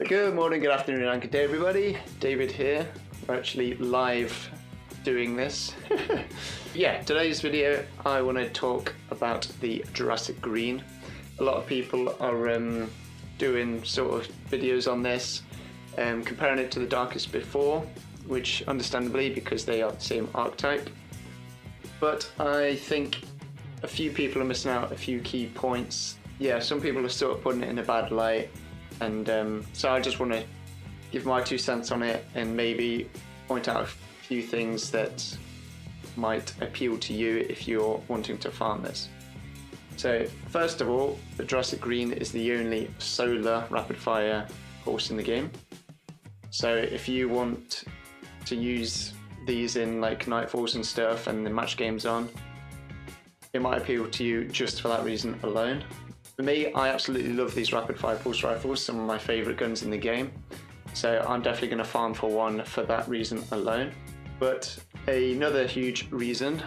Good morning, good afternoon, and good day, everybody. David here. We're actually live doing this. Yeah, today's video, I want to talk about the Jurassic Green. A lot of people are doing sort of videos on this, comparing it to the Darkest Before, which understandably, because they are the same archetype. But I think a few people are missing out a few key points. Yeah, some people are sort of putting it in a bad light. And so I just want to give my 2 cents on it and maybe point out a few things that might appeal to you if you're wanting to farm this. So first of all, the Jurassic Green is the only solar rapid fire horse in the game. So if you want to use these in like Nightfalls and stuff and the match games on, it might appeal to you just for that reason alone. For me, I absolutely love these rapid fire pulse rifles, some of my favourite guns in the game. So I'm definitely going to farm for one for that reason alone. But another huge reason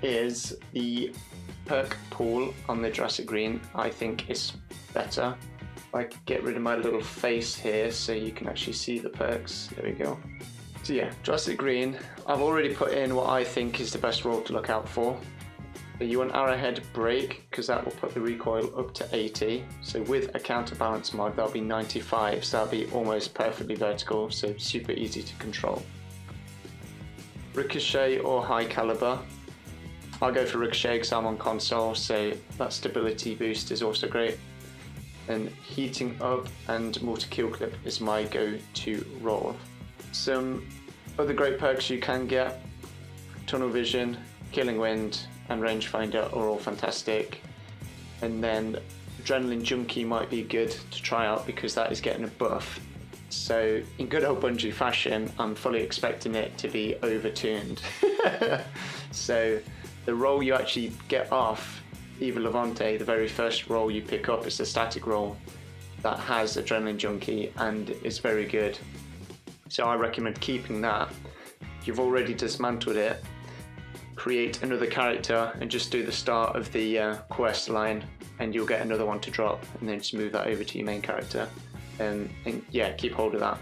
is the perk pool on the Jurassic Green, I think is better. If I could get rid of my little face here so you can actually see the perks. There we go. So yeah, Jurassic Green, I've already put in what I think is the best roll to look out for. So you want arrowhead break, because that will put the recoil up to 80. So with a counterbalance mod, that'll be 95, so that'll be almost perfectly vertical, so super easy to control. Ricochet or high caliber. I'll go for ricochet because I'm on console, so that stability boost is also great. And heating up and multi-kill clip is my go-to roll. Some other great perks you can get: tunnel vision, killing wind, and rangefinder are all fantastic. And then adrenaline junkie might be good to try out because that is getting a buff. So in good old Bungie fashion, I'm fully expecting it to be overtuned. So the roll you actually get off Eva Levante, the very first roll you pick up, is the static roll that has adrenaline junkie and is very good. So I recommend keeping that. If you've already dismantled it, create another character and just do the start of the quest line and you'll get another one to drop, and then just move that over to your main character. And yeah, keep hold of that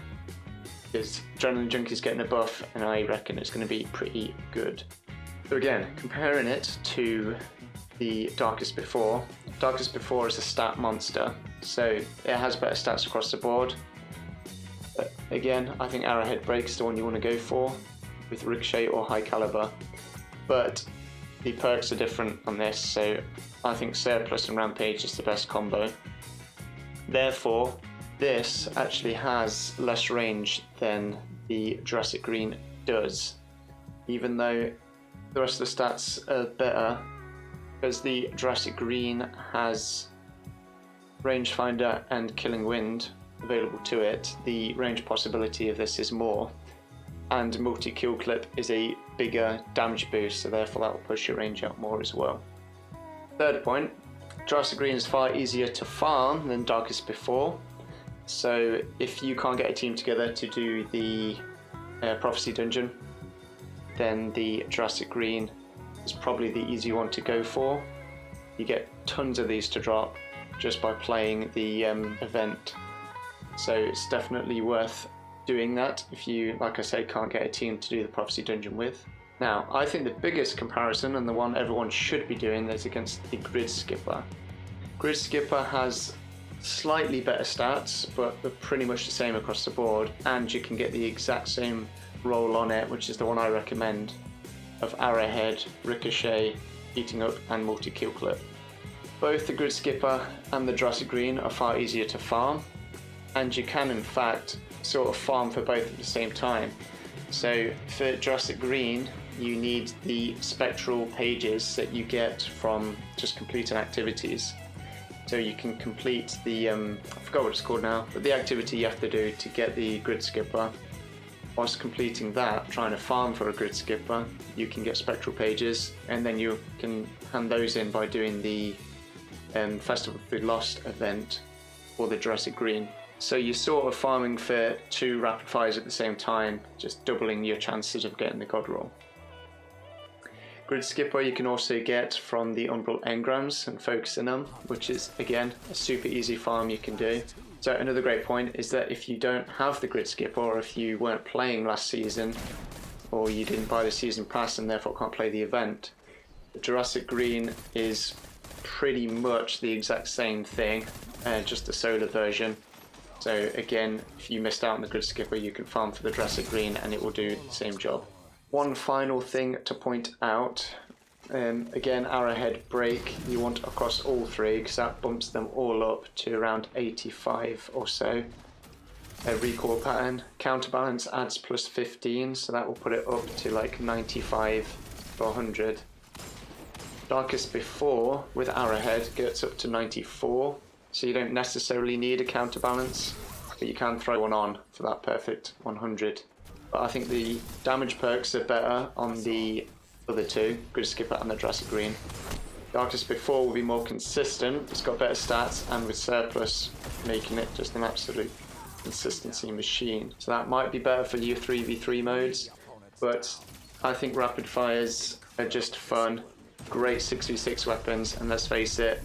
because Adrenaline Junkie's getting a buff and I reckon it's going to be pretty good. So again, comparing it to the Darkest Before. Darkest Before is a stat monster, so it has better stats across the board. But again, I think Arrowhead Break is the one you want to go for with Ricochet or High Caliber. But the perks are different on this, so I think Surplus and Rampage is the best combo. Therefore, this actually has less range than the Jurassic Green does, even though the rest of the stats are better, because the Jurassic Green has rangefinder and killing wind available to it. The range possibility of this is more, and multi-kill clip is a bigger damage boost, so therefore that will push your range out more as well. Third point, Jurassic Green is far easier to farm than Darkest Before. So if you can't get a team together to do the Prophecy Dungeon, then the Jurassic Green is probably the easy one to go for. You get tons of these to drop just by playing the event. So it's definitely worth doing that if you, like I say, can't get a team to do the Prophecy Dungeon with. Now, I think the biggest comparison, and the one everyone should be doing, is against the GRIDSKIPPER. GRIDSKIPPER has slightly better stats, but they're pretty much the same across the board, and you can get the exact same roll on it, which is the one I recommend, of Arrowhead, Ricochet, Heating Up, and Multi-Kill Clip. Both the GRIDSKIPPER and the Jurassic Green are far easier to farm, and you can in fact sort of farm for both at the same time. So for Jurassic Green, you need the spectral pages that you get from just completing activities. So you can complete the, I forgot what it's called now, but the activity you have to do to get the GRIDSKIPPER. Whilst completing that, trying to farm for a GRIDSKIPPER, you can get spectral pages, and then you can hand those in by doing the Festival of the Lost event for the Jurassic Green. So you're sort of farming for 2 rapid fires at the same time, just doubling your chances of getting the God roll. GRIDSKIPPER you can also get from the Umbral engrams and focusing them, which is again a super easy farm you can do. So another great point is that if you don't have the grid skipper, or if you weren't playing last season, or you didn't buy the season pass and therefore can't play the event, the Jurassic Green is pretty much the exact same thing, just a solar version. So again, if you missed out on the grid skipper, you can farm for the Jurassic Green and it will do the same job. One final thing to point out, again, arrowhead break you want across all three because that bumps them all up to around 85 or so. A recoil pattern, counterbalance adds plus 15, so that will put it up to like 95 or 100. Darkest Before with arrowhead gets up to 94, so you don't necessarily need a counterbalance, but you can throw one on for that perfect 100. But I think the damage perks are better on the other two, GRIDSKIPPER and the Jurassic Green. Darkest Before will be more consistent, it's got better stats, and with surplus making it just an absolute consistency machine. So that might be better for your 3v3 modes, but I think rapid fires are just fun. Great 6v6 weapons, and let's face it,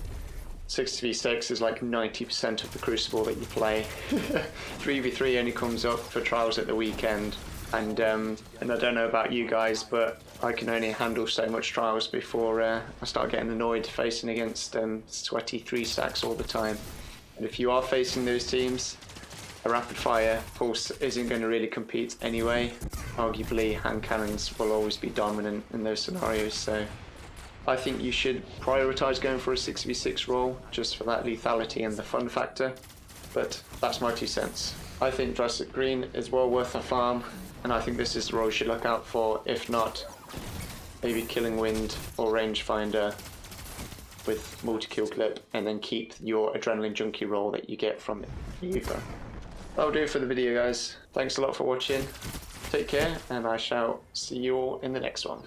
6v6 is like 90% of the Crucible that you play. 3v3 only comes up for trials at the weekend, and I don't know about you guys, but I can only handle so much trials before I start getting annoyed facing against sweaty 3-stacks all the time. And if you are facing those teams, a rapid fire pulse isn't going to really compete anyway. Arguably, hand cannons will always be dominant in those scenarios, so I think you should prioritise going for a 6v6 role just for that lethality and the fun factor, but that's my 2 cents. I think Jurassic Green is well worth a farm, and I think this is the role you should look out for. If not, maybe Killing Wind or Rangefinder with multi-kill clip, and then keep your Adrenaline Junkie role that you get from Uber. That'll do it for the video, guys. Thanks a lot for watching. Take care, and I shall see you all in the next one.